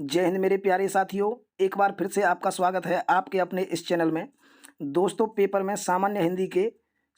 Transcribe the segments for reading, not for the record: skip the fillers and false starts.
जय हिंद मेरे प्यारे साथियों। एक बार फिर से आपका स्वागत है आपके अपने इस चैनल में। दोस्तों, पेपर में सामान्य हिंदी के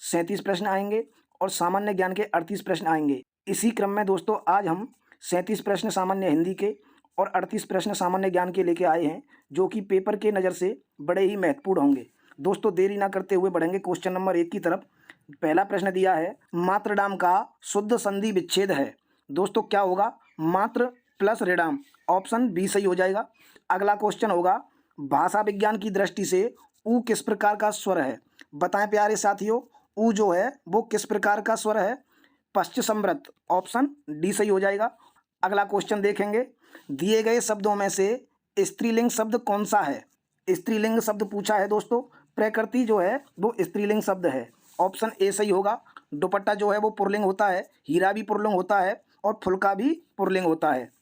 37 प्रश्न आएंगे और सामान्य ज्ञान के 38 प्रश्न आएंगे। इसी क्रम में दोस्तों आज हम 37 प्रश्न सामान्य हिंदी के और 38 प्रश्न सामान्य ज्ञान के लेके आए हैं, जो कि पेपर के नज़र से बड़े ही महत्वपूर्ण होंगे। दोस्तों, देरी ना करते हुए बढ़ेंगे क्वेश्चन नंबर 1 की तरफ। पहला प्रश्न दिया है, मात्रडाम का शुद्ध संधि विच्छेद है। दोस्तों, क्या होगा? मात्र प्लस रेडाम। ऑप्शन बी सही हो जाएगा। अगला क्वेश्चन होगा, भाषा विज्ञान की दृष्टि से ऊ किस प्रकार का स्वर है? बताएं प्यारे साथियों, ऊ जो है वो किस प्रकार का स्वर है? पश्च संवृत। ऑप्शन डी सही हो जाएगा। अगला क्वेश्चन देखेंगे, दिए गए शब्दों में से स्त्रीलिंग शब्द कौन सा है? स्त्रीलिंग शब्द पूछा है दोस्तों। प्रकृति जो है वो स्त्रीलिंग शब्द है। ऑप्शन ए सही होगा। दुपट्टा जो है वो पुल्लिंग होता है, हीरा भी पुल्लिंग होता है और फुलका भी पुल्लिंग होता है।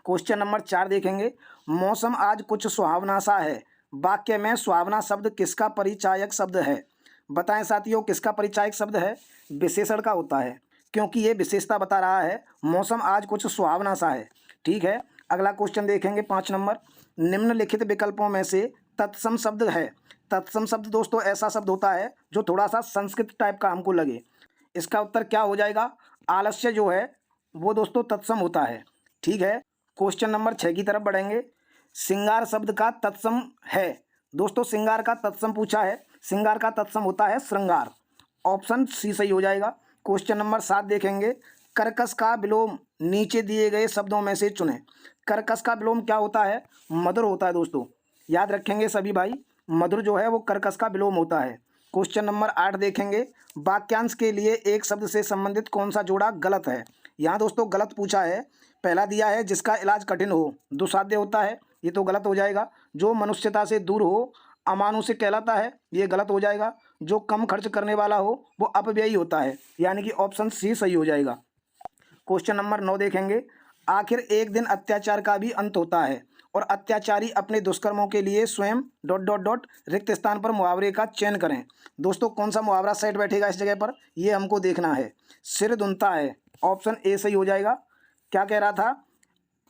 क्वेश्चन नंबर 4 देखेंगे, मौसम आज कुछ सुहावना सा है। वाक्य में सुहावना शब्द किसका परिचायक शब्द है? बताएं साथियों, किसका परिचायक शब्द है? विशेषण का होता है, क्योंकि ये विशेषता बता रहा है मौसम आज कुछ सुहावना सा है। ठीक है। अगला क्वेश्चन देखेंगे 5 नंबर, निम्नलिखित विकल्पों में से तत्सम शब्द है। तत्सम शब्द दोस्तों ऐसा शब्द होता है जो थोड़ा सा संस्कृत टाइप का हमको लगे। इसका उत्तर क्या हो जाएगा? आलस्य जो है वो दोस्तों तत्सम होता है। ठीक है। क्वेश्चन नंबर 6 की तरफ बढ़ेंगे, सिंगार शब्द का तत्सम है। दोस्तों, सिंगार का तत्सम पूछा है। सिंगार का तत्सम होता है श्रृंगार। ऑप्शन सी सही हो जाएगा। क्वेश्चन नंबर 7 देखेंगे, कर्कश का विलोम नीचे दिए गए शब्दों में से चुनें। कर्कश का विलोम क्या होता है? मधुर होता है दोस्तों, याद रखेंगे सभी भाई। मधुर जो है वो कर्कश का विलोम होता है। क्वेश्चन नंबर 8 देखेंगे, वाक्यांश के लिए एक शब्द से संबंधित कौन सा जोड़ा गलत है? यहाँ दोस्तों गलत पूछा है। पहला दिया है, जिसका इलाज कठिन हो, दुस्साध्य होता है, ये तो गलत हो जाएगा। जो मनुष्यता से दूर हो, अमानुषिक कहलाता है, ये गलत हो जाएगा। जो कम खर्च करने वाला हो वो अपव्ययी होता है, यानी कि ऑप्शन सी सही हो जाएगा। क्वेश्चन नंबर 9 देखेंगे, आखिर एक दिन अत्याचार का भी अंत होता है और अत्याचारी अपने दुष्कर्मों के लिए स्वयं डॉट डॉट डॉट रिक्त स्थान पर मुहावरे का चयन करें। दोस्तों, कौन सा मुहावरा सेट बैठेगा इस जगह पर, ये हमको देखना है। सिर धुनता है। ऑप्शन ए सही हो जाएगा। क्या कह रहा था?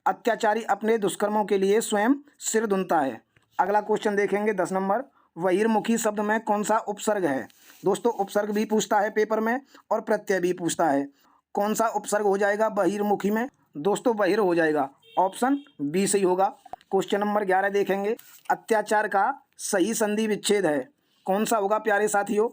अत्याचारी अपने दुष्कर्मों के लिए स्वयं सिर धुनता है। अगला क्वेश्चन देखेंगे 10 नंबर, बहिर्मुखी शब्द में कौन सा उपसर्ग है? दोस्तों, उपसर्ग भी पूछता है पेपर में और प्रत्यय भी पूछता है। कौन सा उपसर्ग हो जाएगा बहिर्मुखी में? दोस्तों, बहिर हो जाएगा। ऑप्शन बी सही होगा। क्वेश्चन नंबर 11 देखेंगे, अत्याचार का सही संधि विच्छेद है। कौन सा होगा प्यारे साथियों?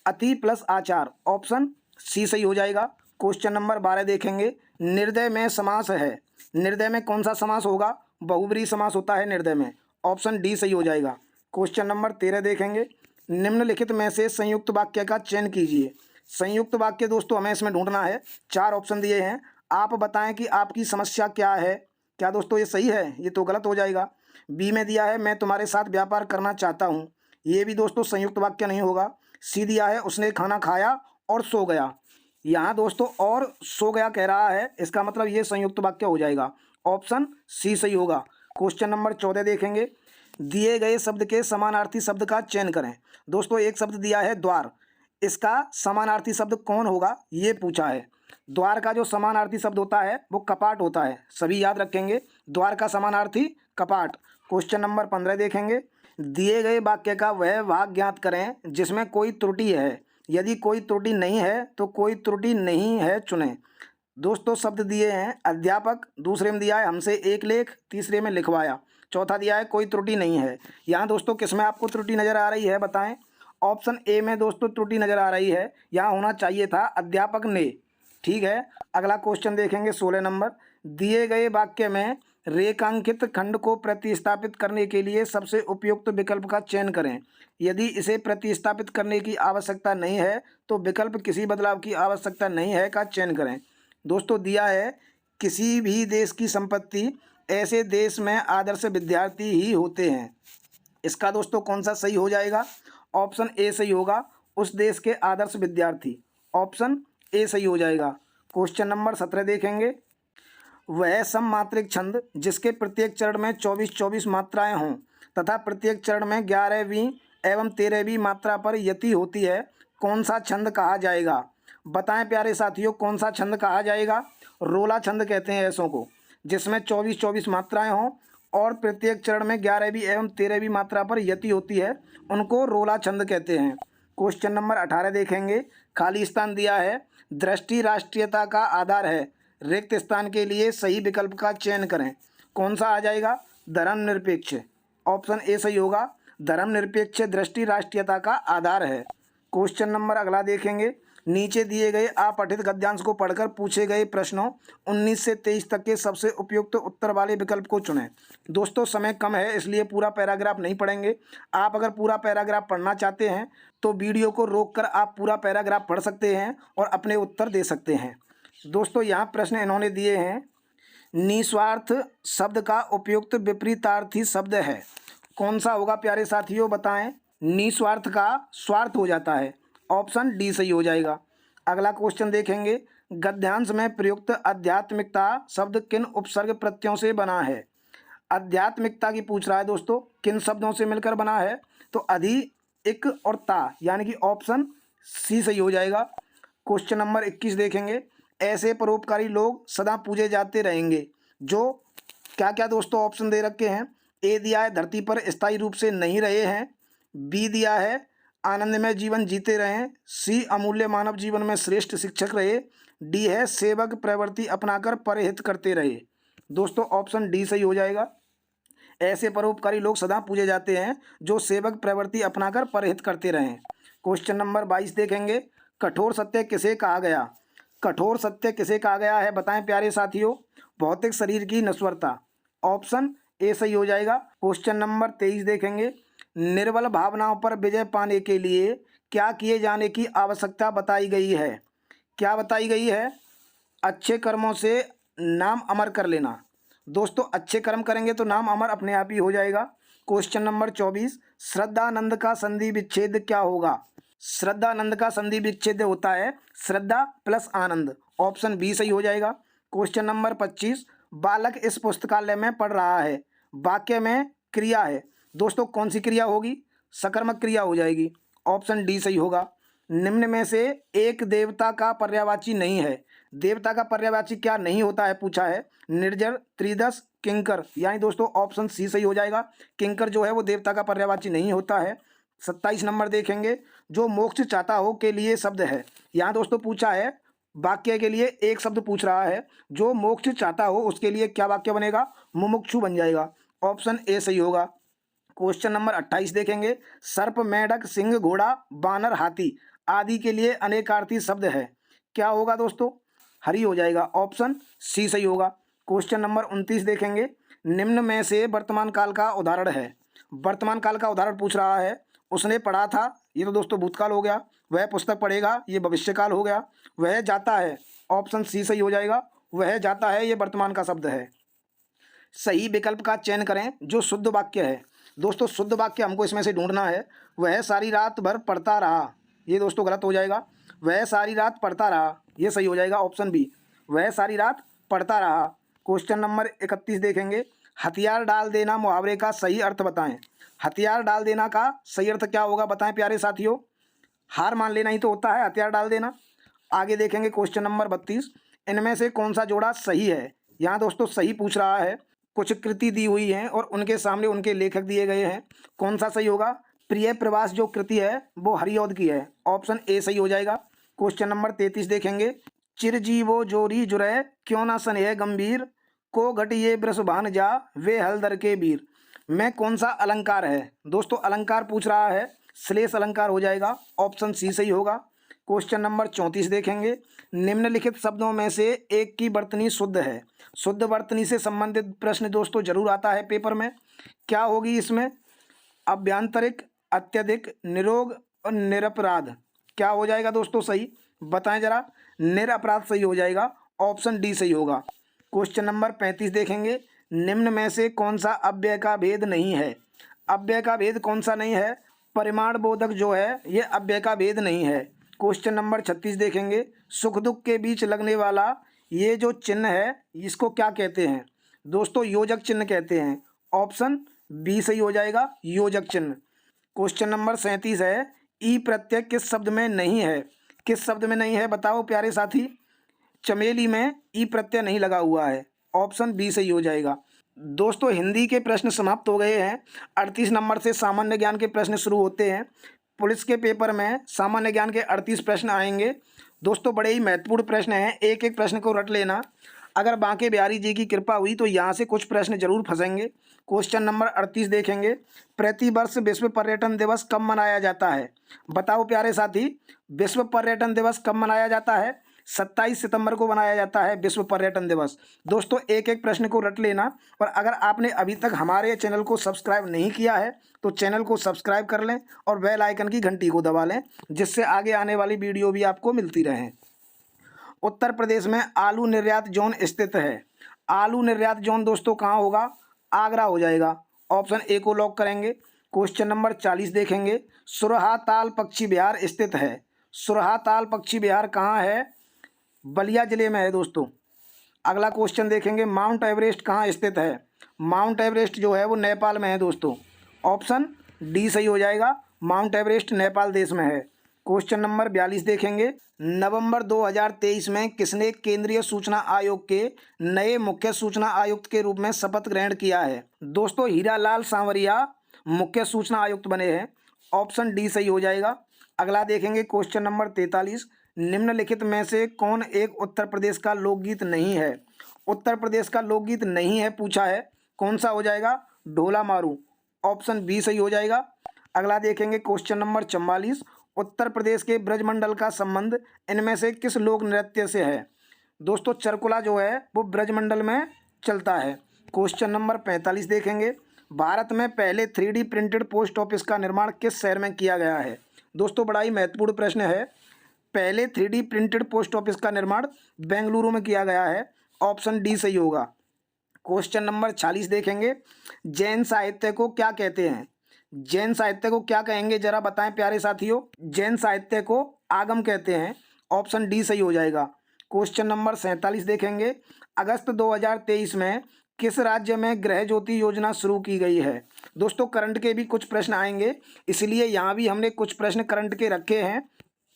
अति प्लस आचार। ऑप्शन सी सही हो जाएगा। क्वेश्चन नंबर 12 देखेंगे, निर्दय में समास है। निर्दय में कौन सा समास होगा? बहुब्रीहि समास होता है निर्दय में। ऑप्शन डी सही हो जाएगा। क्वेश्चन नंबर 13 देखेंगे, निम्नलिखित में से संयुक्त वाक्य का चयन कीजिए। संयुक्त वाक्य दोस्तों हमें इसमें ढूंढना है। 4 ऑप्शन दिए हैं, आप बताएं कि आपकी समस्या क्या है। क्या दोस्तों ये सही है? ये तो गलत हो जाएगा। बी में दिया है, मैं तुम्हारे साथ व्यापार करना चाहता हूँ। ये भी दोस्तों संयुक्त वाक्य नहीं होगा। सी दिया है, उसने खाना खाया और सो गया। यहाँ दोस्तों और सो गया कह रहा है, इसका मतलब ये संयुक्त वाक्य हो जाएगा। ऑप्शन सी सही होगा। क्वेश्चन नंबर 14 देखेंगे, दिए गए शब्द के समानार्थी शब्द का चयन करें। दोस्तों, एक शब्द दिया है द्वार, इसका समानार्थी शब्द कौन होगा ये पूछा है। द्वार का जो समानार्थी शब्द होता है वो कपाट होता है, सभी याद रखेंगे। द्वार का समानार्थी कपाट। क्वेश्चन नंबर 15 देखेंगे, दिए गए वाक्य का वह भाग ज्ञात करें जिसमें कोई त्रुटि है। यदि कोई त्रुटि नहीं है तो कोई त्रुटि नहीं है चुनें। दोस्तों, शब्द दिए हैं अध्यापक, दूसरे में दिया है हमसे एक लेख, तीसरे में लिखवाया, चौथा दिया है कोई त्रुटि नहीं है। यहाँ दोस्तों किस में आपको त्रुटि नज़र आ रही है बताएं? ऑप्शन ए में दोस्तों त्रुटि नज़र आ रही है। यहाँ होना चाहिए था अध्यापक ने। ठीक है। अगला क्वेश्चन देखेंगे 16 नंबर, दिए गए वाक्य में रेखांकित खंड को प्रतिस्थापित करने के लिए सबसे उपयुक्त विकल्प का चयन करें। यदि इसे प्रतिस्थापित करने की आवश्यकता नहीं है तो विकल्प किसी बदलाव की आवश्यकता नहीं है का चयन करें। दोस्तों, दिया है किसी भी देश की संपत्ति ऐसे देश में आदर्श विद्यार्थी ही होते हैं। इसका दोस्तों कौन सा सही हो जाएगा? ऑप्शन ए सही होगा, उस देश के आदर्श विद्यार्थी। ऑप्शन ए सही हो जाएगा। क्वेश्चन नंबर 17 देखेंगे, वह सममात्रिक छंद जिसके प्रत्येक चरण में 24-24 मात्राएं हों तथा प्रत्येक चरण में 11वीं एवं 13वीं मात्रा पर यति होती है, कौन सा छंद कहा जाएगा? बताएं प्यारे साथियों, कौन सा छंद कहा जाएगा? रोला छंद कहते हैं ऐसों को, जिसमें 24-24 मात्राएं हों और प्रत्येक चरण में 11वीं एवं 13वीं मात्रा पर यति होती है, उनको रोला छंद कहते हैं। क्वेश्चन नंबर 18 देखेंगे। खाली स्थान दिया है, दृष्टि राष्ट्रीयता का आधार है, रिक्त स्थान के लिए सही विकल्प का चयन करें। कौन सा आ जाएगा? धर्मनिरपेक्ष। ऑप्शन ए सही होगा। धर्मनिरपेक्ष दृष्टि राष्ट्रीयता का आधार है। क्वेश्चन नंबर अगला देखेंगे। नीचे दिए गए अपठित गद्यांश को पढ़कर पूछे गए प्रश्नों 19 से 23 तक के सबसे उपयुक्त उत्तर वाले विकल्प को चुनें। दोस्तों समय कम है इसलिए पूरा पैराग्राफ नहीं पढ़ेंगे। आप अगर पूरा पैराग्राफ पढ़ना चाहते हैं तो वीडियो को रोककर आप पूरा पैराग्राफ पढ़ सकते हैं और अपने उत्तर दे सकते हैं। दोस्तों यहाँ प्रश्न इन्होंने दिए हैं, निस्वार्थ शब्द का उपयुक्त विपरीतार्थी शब्द है। कौन सा होगा प्यारे साथियों बताएं? निस्वार्थ का स्वार्थ हो जाता है। ऑप्शन डी सही हो जाएगा। अगला क्वेश्चन देखेंगे। गद्यांश में प्रयुक्त आध्यात्मिकता शब्द किन उपसर्ग प्रत्ययों से बना है? आध्यात्मिकता की पूछ रहा है दोस्तों, किन शब्दों से मिलकर बना है? तो अधि, इक और ता, यानी कि ऑप्शन सी सही हो जाएगा। क्वेश्चन नंबर 21 देखेंगे। ऐसे परोपकारी लोग सदा पूजे जाते रहेंगे जो क्या क्या दोस्तों ऑप्शन दे रखे हैं। ए दिया है धरती पर स्थायी रूप से नहीं रहे हैं, बी दिया है आनंदमय जीवन जीते रहें, सी अमूल्य मानव जीवन में श्रेष्ठ शिक्षक रहे, डी है सेवक प्रवृत्ति अपनाकर परहित करते रहे। दोस्तों ऑप्शन डी सही हो जाएगा। ऐसे परोपकारी लोग सदा पूजे जाते हैं जो सेवक प्रवृत्ति अपनाकर परहित करते रहें। क्वेश्चन नंबर 22 देखेंगे। कठोर सत्य किसे कहा गया? कठोर सत्य किसे कहा गया है बताएं प्यारे साथियों? भौतिक शरीर की नश्वरता। ऑप्शन ए सही हो जाएगा। क्वेश्चन नंबर 23 देखेंगे। निर्बल भावनाओं पर विजय पाने के लिए क्या किए जाने की आवश्यकता बताई गई है? क्या बताई गई है? अच्छे कर्मों से नाम अमर कर लेना। दोस्तों अच्छे कर्म करेंगे तो नाम अमर अपने आप ही हो जाएगा। Question number 24। श्रद्धानंद का संधि विच्छेद क्या होगा? श्रद्धानंद का संधि विच्छेद होता है श्रद्धा प्लस आनंद। ऑप्शन बी सही हो जाएगा। Question number 25। बालक इस पुस्तकालय में पढ़ रहा है, वाक्य में क्रिया है। दोस्तों कौन सी क्रिया होगी? सकर्मक क्रिया हो जाएगी। ऑप्शन डी सही होगा। निम्न में से एक देवता का पर्यायवाची नहीं है। देवता का पर्यायवाची क्या नहीं होता है पूछा है। निर्जर, त्रिदश, किंकर, यानी दोस्तों ऑप्शन सी सही हो जाएगा। किंकर जो है वो देवता का पर्यायवाची नहीं होता है। 27 नंबर देखेंगे। जो मोक्ष चाहता हो के लिए शब्द है। यहाँ दोस्तों पूछा है वाक्य के लिए एक शब्द पूछ रहा है। जो मोक्ष चाहता हो उसके लिए क्या वाक्य बनेगा? मुमुक्षु बन जाएगा। ऑप्शन ए सही होगा। क्वेश्चन नंबर 28 देखेंगे। सर्प, मेढक, सिंह, घोड़ा, बानर, हाथी आदि के लिए अनेकार्थी शब्द है। क्या होगा दोस्तों? हरि हो जाएगा। ऑप्शन सी सही होगा। क्वेश्चन नंबर 29 देखेंगे। निम्न में से वर्तमान काल का उदाहरण है। वर्तमान काल का उदाहरण पूछ रहा है। उसने पढ़ा था, ये तो दोस्तों भूतकाल हो गया। वह पुस्तक पढ़ेगा, ये भविष्यकाल हो गया। वह जाता है, ऑप्शन सी सही हो जाएगा। वह जाता है ये वर्तमान का शब्द है। सही विकल्प का चयन करें जो शुद्ध वाक्य है। दोस्तों शुद्ध वाक्य हमको इसमें से ढूंढना है। वह सारी रात भर पढ़ता रहा, ये दोस्तों गलत हो जाएगा। वह सारी रात पढ़ता रहा, ये सही हो जाएगा। ऑप्शन बी, वह सारी रात पढ़ता रहा। क्वेश्चन नंबर 31 देखेंगे। हथियार डाल देना मुहावरे का सही अर्थ बताएं। हथियार डाल देना का सही अर्थ क्या होगा बताएं प्यारे साथियों? हार मान लेना ही तो होता है हथियार डाल देना। आगे देखेंगे क्वेश्चन नंबर 32। इनमें से कौन सा जोड़ा सही है? यहाँ दोस्तों सही पूछ रहा है। कुछ कृति दी हुई हैं और उनके सामने उनके लेखक दिए गए हैं। कौन सा सही होगा? प्रिय प्रवास जो कृति है वो हरिऔध की है। ऑप्शन ए सही हो जाएगा। क्वेश्चन नंबर 33 देखेंगे। चिरजीवो जोरी जुरै क्यों ना स्नेह गंभीर, को घटिये ब्रसभान जा वे हलदर के वीर में कौन सा अलंकार है? दोस्तों अलंकार पूछ रहा है, श्लेष अलंकार हो जाएगा। ऑप्शन सी सही होगा। क्वेश्चन नंबर 34 देखेंगे। निम्नलिखित शब्दों में से एक की वर्तनी शुद्ध है। शुद्ध वर्तनी से संबंधित प्रश्न दोस्तों जरूर आता है पेपर में। क्या होगी इसमें? अभ्यांतरिक, अत्यधिक, निरोग और निरपराध। क्या हो जाएगा दोस्तों सही? बताएं जरा। निरपराध सही हो जाएगा। ऑप्शन डी सही होगा। क्वेश्चन नंबर 35 देखेंगे। निम्न में से कौन सा अव्यय का भेद नहीं है? अव्यय का भेद कौन सा नहीं है? परिमाण बोधक जो है ये अव्यय का भेद नहीं है। क्वेश्चन नंबर 36 देखेंगे। सुख दुख के बीच लगने वाला ये जो चिन्ह है इसको क्या कहते हैं? दोस्तों योजक चिन्ह कहते हैं। ऑप्शन बी सही हो जाएगा, योजक चिन्ह। क्वेश्चन नंबर 37 है। ई प्रत्यय किस शब्द में नहीं है? किस शब्द में नहीं है बताओ प्यारे साथी? चमेली में ई प्रत्यय नहीं लगा हुआ है। ऑप्शन बी सही हो जाएगा। दोस्तों हिंदी के प्रश्न समाप्त हो गए हैं। 38 नंबर से सामान्य ज्ञान के प्रश्न शुरू होते हैं। पुलिस के पेपर में सामान्य ज्ञान के 38 प्रश्न आएंगे। दोस्तों बड़े ही महत्वपूर्ण प्रश्न हैं, एक एक प्रश्न को रट लेना। अगर बांके बिहारी जी की कृपा हुई तो यहाँ से कुछ प्रश्न जरूर फंसेंगे। क्वेश्चन नंबर 38 देखेंगे। प्रतिवर्ष विश्व पर्यटन दिवस कब मनाया जाता है? बताओ प्यारे साथी, विश्व पर्यटन दिवस कब मनाया जाता है? 27 सितंबर को मनाया जाता है विश्व पर्यटन दिवस। दोस्तों एक एक प्रश्न को रट लेना। और अगर आपने अभी तक हमारे चैनल को सब्सक्राइब नहीं किया है तो चैनल को सब्सक्राइब कर लें और बेल आइकन की घंटी को दबा लें, जिससे आगे आने वाली वीडियो भी आपको मिलती रहें। उत्तर प्रदेश में आलू निर्यात जोन स्थित है। आलू निर्यात जोन दोस्तों कहाँ होगा? आगरा हो जाएगा। ऑप्शन ए को लॉक करेंगे। क्वेश्चन नंबर 40 देखेंगे। सुरहा ताल पक्षी विहार स्थित है। सुरहा ताल पक्षी विहार कहाँ है? बलिया जिले में है दोस्तों। अगला क्वेश्चन देखेंगे। माउंट एवरेस्ट कहाँ स्थित है? माउंट एवरेस्ट जो है वो नेपाल में है दोस्तों। ऑप्शन डी सही हो जाएगा। माउंट एवरेस्ट नेपाल देश में है। क्वेश्चन नंबर 42 देखेंगे। नवंबर 2023 में किसने केंद्रीय सूचना आयोग के नए मुख्य सूचना आयुक्त के रूप में शपथ ग्रहण किया है? दोस्तों हीरालाल सांवरिया मुख्य सूचना आयुक्त बने हैं। ऑप्शन डी सही हो जाएगा। अगला देखेंगे क्वेश्चन नंबर 43। निम्नलिखित में से कौन एक उत्तर प्रदेश का लोकगीत नहीं है? उत्तर प्रदेश का लोकगीत नहीं है पूछा है, कौन सा हो जाएगा? ढोला मारू। ऑप्शन बी सही हो जाएगा। अगला देखेंगे क्वेश्चन नंबर 44। उत्तर प्रदेश के ब्रजमंडल का संबंध इनमें से किस लोक नृत्य से है? दोस्तों चरकुला जो है वो ब्रजमंडल में चलता है। क्वेश्चन नंबर 45 देखेंगे। भारत में पहले 3D प्रिंटेड पोस्ट ऑफिस का निर्माण किस शहर में किया गया है? दोस्तों बड़ा ही महत्वपूर्ण प्रश्न है। पहले 3D प्रिंटेड पोस्ट ऑफिस का निर्माण बेंगलुरु में किया गया है। ऑप्शन डी सही होगा। क्वेश्चन नंबर 46 देखेंगे। जैन साहित्य को क्या कहते हैं? जैन साहित्य को क्या कहेंगे जरा बताएं प्यारे साथियों। जैन साहित्य को आगम कहते हैं। ऑप्शन डी सही हो जाएगा। क्वेश्चन नंबर 47 देखेंगे। अगस्त 2023 में किस राज्य में गृह ज्योति योजना शुरू की गई है? दोस्तों करंट के भी कुछ प्रश्न आएंगे, इसलिए यहाँ भी हमने कुछ प्रश्न करंट के रखे हैं।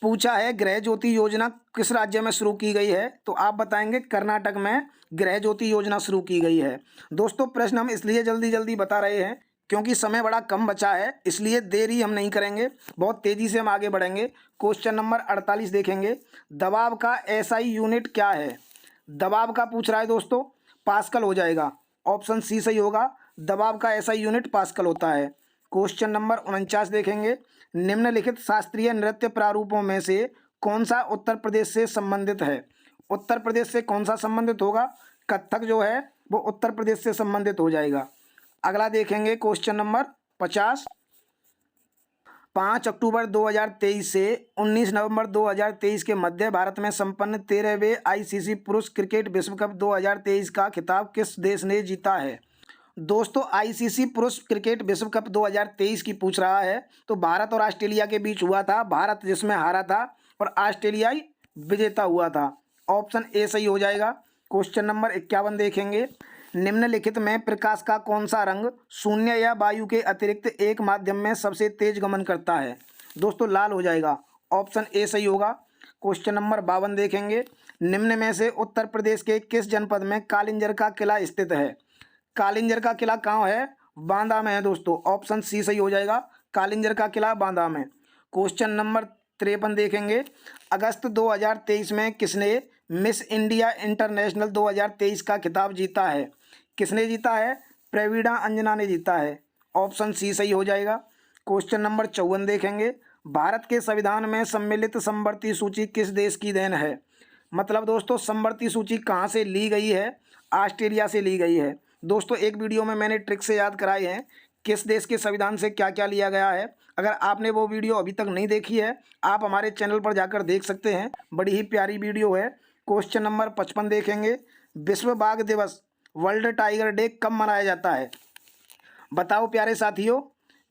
पूछा है गृह ज्योति योजना किस राज्य में शुरू की गई है, तो आप बताएंगे कर्नाटक में गृह ज्योति योजना शुरू की गई है। दोस्तों प्रश्न हम इसलिए जल्दी जल्दी बता रहे हैं क्योंकि समय बड़ा कम बचा है, इसलिए देरी हम नहीं करेंगे, बहुत तेजी से हम आगे बढ़ेंगे। क्वेश्चन नंबर 48 देखेंगे। दबाव का एसआई यूनिट क्या है? दबाव का पूछ रहा है दोस्तों, पास्कल हो जाएगा। ऑप्शन सी सही होगा। दबाव का एसआई यूनिट पास्कल होता है। क्वेश्चन नंबर 49 देखेंगे। निम्नलिखित शास्त्रीय नृत्य प्रारूपों में से कौन सा उत्तर प्रदेश से संबंधित है? उत्तर प्रदेश से कौन सा संबंधित होगा? कथक जो है वो उत्तर प्रदेश से संबंधित हो जाएगा। अगला देखेंगे क्वेश्चन नंबर 50। 5 अक्टूबर 2023 से 19 नवंबर 2023 के मध्य भारत में संपन्न 13वें आईसीसी पुरुष क्रिकेट विश्व कप 2023 का खिताब किस देश ने जीता है? दोस्तों आईसीसी पुरुष क्रिकेट विश्व कप 2023 की पूछ रहा है, तो भारत और ऑस्ट्रेलिया के बीच हुआ था। भारत जिसमें हारा था और ऑस्ट्रेलिया विजेता हुआ था। ऑप्शन ए सही हो जाएगा। क्वेश्चन नंबर 51 देखेंगे। निम्नलिखित में प्रकाश का कौन सा रंग शून्य या वायु के अतिरिक्त एक माध्यम में सबसे तेज गमन करता है? दोस्तों लाल हो जाएगा। ऑप्शन ए सही होगा। क्वेश्चन नंबर 52 देखेंगे। निम्न में से उत्तर प्रदेश के किस जनपद में कालिंजर का किला स्थित है? कालिंजर का किला कहाँ है? बांदा में है दोस्तों। ऑप्शन सी सही हो जाएगा। कालिंजर का किला बांदा में। क्वेश्चन नंबर 53 देखेंगे। अगस्त 2023 में किसने मिस इंडिया इंटरनेशनल 2023 का खिताब जीता है? किसने जीता है? प्रवीणा अंजना ने जीता है। ऑप्शन सी सही हो जाएगा। क्वेश्चन नंबर 54 देखेंगे। भारत के संविधान में सम्मिलित समवर्ती सूची किस देश की देन है? मतलब दोस्तों समवर्ती सूची कहाँ से ली गई है? ऑस्ट्रेलिया से ली गई है। दोस्तों एक वीडियो में मैंने ट्रिक से याद कराए हैं किस देश के संविधान से क्या क्या लिया गया है। अगर आपने वो वीडियो अभी तक नहीं देखी है, आप हमारे चैनल पर जाकर देख सकते हैं, बड़ी ही प्यारी वीडियो है। क्वेश्चन नंबर 55 देखेंगे। विश्व बाघ दिवस वर्ल्ड टाइगर डे कब मनाया जाता है? बताओ प्यारे साथियों,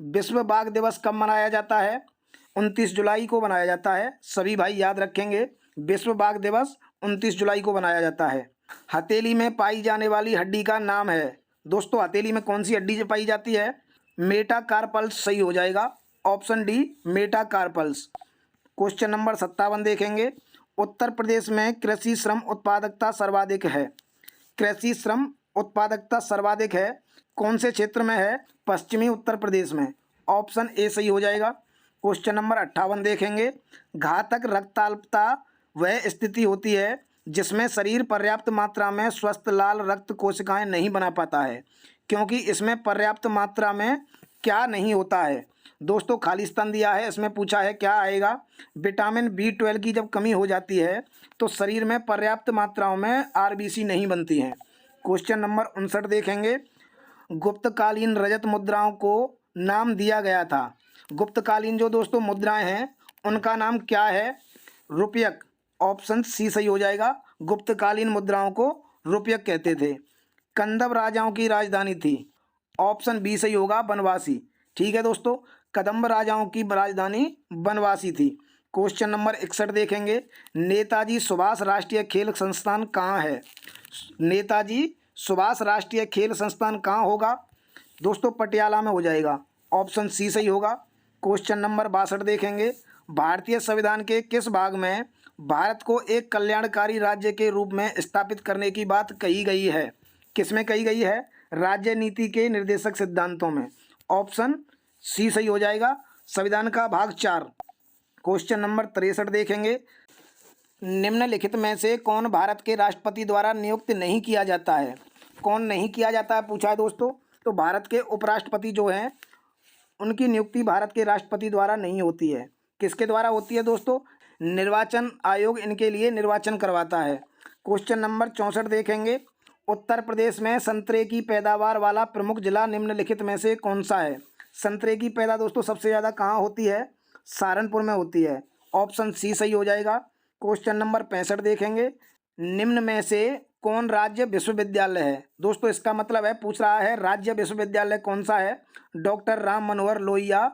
विश्व बाघ दिवस कब मनाया जाता है? 29 जुलाई को मनाया जाता है। सभी भाई याद रखेंगे, विश्व बाघ दिवस 29 जुलाई को मनाया जाता है। हथेली में पाई जाने वाली हड्डी का नाम है? दोस्तों हथेली में कौन सी हड्डी पाई जाती है? मेटाकार्पल्स सही हो जाएगा। Option D metacarpals. Question number 57 देखेंगे। उत्तर प्रदेश में कृषि श्रम उत्पादकता सर्वाधिक है। कृषि श्रम उत्पादकता सर्वाधिक है कौन से क्षेत्र में है? पश्चिमी उत्तर प्रदेश में। ऑप्शन ए सही हो जाएगा। क्वेश्चन नंबर 58 देखेंगे। घातक रक्ताल्पता वह स्थिति होती है जिसमें शरीर पर्याप्त मात्रा में स्वस्थ लाल रक्त कोशिकाएं नहीं बना पाता है, क्योंकि इसमें पर्याप्त मात्रा में क्या नहीं होता है? दोस्तों खालिस्तान दिया है, इसमें पूछा है क्या आएगा? विटामिन B12 की जब कमी हो जाती है तो शरीर में पर्याप्त मात्राओं में RBC नहीं बनती हैं। क्वेश्चन नंबर 59 देखेंगे। गुप्तकालीन रजत मुद्राओं को नाम दिया गया था। गुप्तकालीन जो दोस्तों मुद्राएं हैं उनका नाम क्या है? रुपयक। ऑप्शन सी सही हो जाएगा। गुप्तकालीन मुद्राओं को रुपयक कहते थे। कंदव राजाओं की राजधानी थी। ऑप्शन बी सही होगा, बनवासी। ठीक है दोस्तों, कदम्ब राजाओं की राजधानी बनवासी थी। क्वेश्चन नंबर 61 देखेंगे। नेताजी सुभाष राष्ट्रीय खेल संस्थान कहाँ है? नेताजी सुभाष राष्ट्रीय खेल संस्थान कहाँ होगा? दोस्तों पटियाला में हो जाएगा। ऑप्शन सी सही होगा। क्वेश्चन नंबर 62 देखेंगे। भारतीय संविधान के किस भाग में भारत को एक कल्याणकारी राज्य के रूप में स्थापित करने की बात कही गई है? किसमें कही गई है? राज्य नीति के निर्देशक सिद्धांतों में। ऑप्शन सी सही हो जाएगा। संविधान का भाग 4। क्वेश्चन नंबर 63 देखेंगे। निम्नलिखित में से कौन भारत के राष्ट्रपति द्वारा नियुक्त नहीं किया जाता है? कौन नहीं किया जाता है पूछा है दोस्तों। तो भारत के उपराष्ट्रपति जो हैं उनकी नियुक्ति भारत के राष्ट्रपति द्वारा नहीं होती है। किसके द्वारा होती है दोस्तों? निर्वाचन आयोग इनके लिए निर्वाचन करवाता है। क्वेश्चन नंबर 64 देखेंगे। उत्तर प्रदेश में संतरे की पैदावार वाला प्रमुख जिला निम्नलिखित में से कौन सा है? संतरे की पैदा दोस्तों सबसे ज़्यादा कहाँ होती है? सहारनपुर में होती है। ऑप्शन सी सही हो जाएगा। क्वेश्चन नंबर 65 देखेंगे। निम्न में से कौन राज्य विश्वविद्यालय है? दोस्तों इसका मतलब है पूछ रहा है राज्य विश्वविद्यालय कौन सा है? डॉक्टर राम मनोहर लोहिया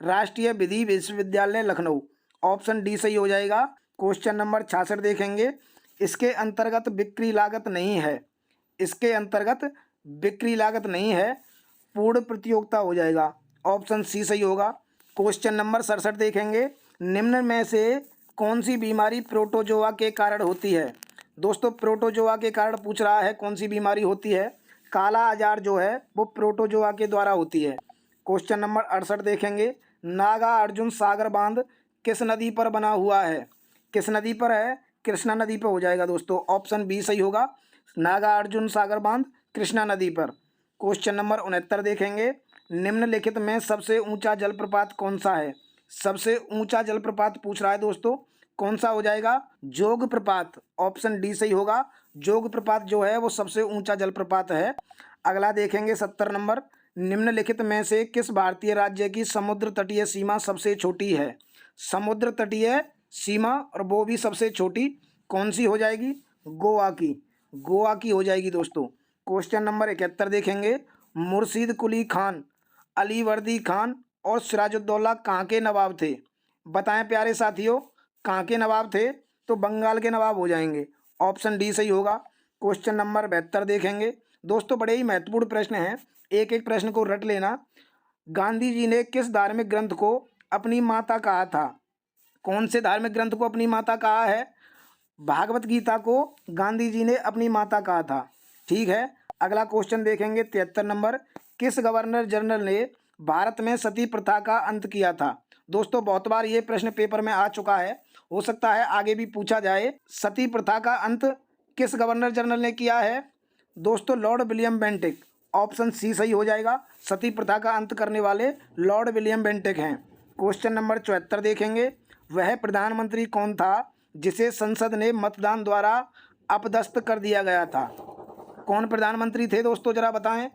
राष्ट्रीय विधि विश्वविद्यालय लखनऊ। ऑप्शन डी सही हो जाएगा। क्वेश्चन नंबर 66 देखेंगे। इसके अंतर्गत बिक्री लागत नहीं है। इसके अंतर्गत बिक्री लागत नहीं है, पूर्ण प्रतियोगिता हो जाएगा। ऑप्शन सी सही होगा। क्वेश्चन नंबर 67 देखेंगे। निम्न में से कौन सी बीमारी प्रोटोजोआ के कारण होती है? दोस्तों प्रोटोजोआ के कारण पूछ रहा है कौन सी बीमारी होती है? काला आजार जो है वो प्रोटोजोआ के द्वारा होती है। क्वेश्चन नंबर 68 देखेंगे। नागा अर्जुन सागर बांध किस नदी पर बना हुआ है? किस नदी पर है? कृष्णा नदी पर हो जाएगा दोस्तों। ऑप्शन बी सही होगा। नागा अर्जुन सागर बांध कृष्णा नदी पर। क्वेश्चन नंबर 69 देखेंगे। निम्नलिखित में सबसे ऊंचा जलप्रपात कौन सा है? सबसे ऊंचा जलप्रपात पूछ रहा है दोस्तों, कौन सा हो जाएगा? जोग प्रपात। ऑप्शन डी सही होगा। जोग प्रपात जो है वो सबसे ऊंचा जलप्रपात है। अगला देखेंगे 70 नंबर। निम्नलिखित में से किस भारतीय राज्य की समुद्र तटीय सीमा सबसे छोटी है? समुद्र तटीय सीमा और वो भी सबसे छोटी कौन सी हो जाएगी? गोवा की। गोवा की हो जाएगी दोस्तों। क्वेश्चन नंबर 71 देखेंगे। मुर्शीद कुली खान, अली वर्दी खान और सिराजुद्दौला कहाँ के नवाब थे? बताएं प्यारे साथियों, कहाँ के नवाब थे? तो बंगाल के नवाब हो जाएंगे। ऑप्शन डी सही होगा। क्वेश्चन नंबर 72 देखेंगे। दोस्तों बड़े ही महत्वपूर्ण प्रश्न हैं, एक एक प्रश्न को रट लेना। गांधी जी ने किस धार्मिक ग्रंथ को अपनी माता कहा था? कौन से धार्मिक ग्रंथ को अपनी माता कहा है? भागवत गीता को गांधी जी ने अपनी माता कहा था। ठीक है, अगला क्वेश्चन देखेंगे 73 नंबर। किस गवर्नर जनरल ने भारत में सती प्रथा का अंत किया था? दोस्तों बहुत बार ये प्रश्न पेपर में आ चुका है, हो सकता है आगे भी पूछा जाए। सती प्रथा का अंत किस गवर्नर जनरल ने किया है? दोस्तों Lord William Bentinck. Option C सही हो जाएगा। सती प्रथा का अंत करने वाले लॉर्ड विलियम बेंटिक हैं। क्वेश्चन नंबर 74 देखेंगे। वह प्रधानमंत्री कौन था जिसे संसद ने मतदान द्वारा अपदस्थ कर दिया गया था? कौन प्रधानमंत्री थे दोस्तों जरा बताएं?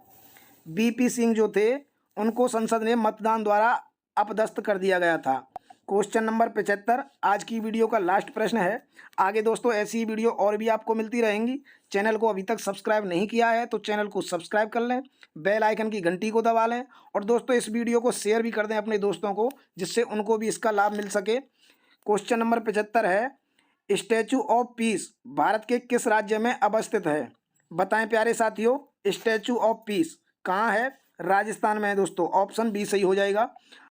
बीपी सिंह जो थे उनको संसद ने मतदान द्वारा अपदस्थ कर दिया गया था। क्वेश्चन नंबर 75 आज की वीडियो का लास्ट प्रश्न है। आगे दोस्तों ऐसी वीडियो और भी आपको मिलती रहेंगी। चैनल को अभी तक सब्सक्राइब नहीं किया है तो चैनल को सब्सक्राइब कर लें, बेल आइकन की घंटी को दबा लें और दोस्तों इस वीडियो को शेयर भी कर दें अपने दोस्तों को, जिससे उनको भी इसका लाभ मिल सके। क्वेश्चन नंबर 75 है। स्टैचू ऑफ पीस भारत के किस राज्य में अवस्थित है? बताएं प्यारे साथियों, स्टैचू ऑफ पीस कहाँ है? राजस्थान में है दोस्तों। ऑप्शन बी सही हो जाएगा।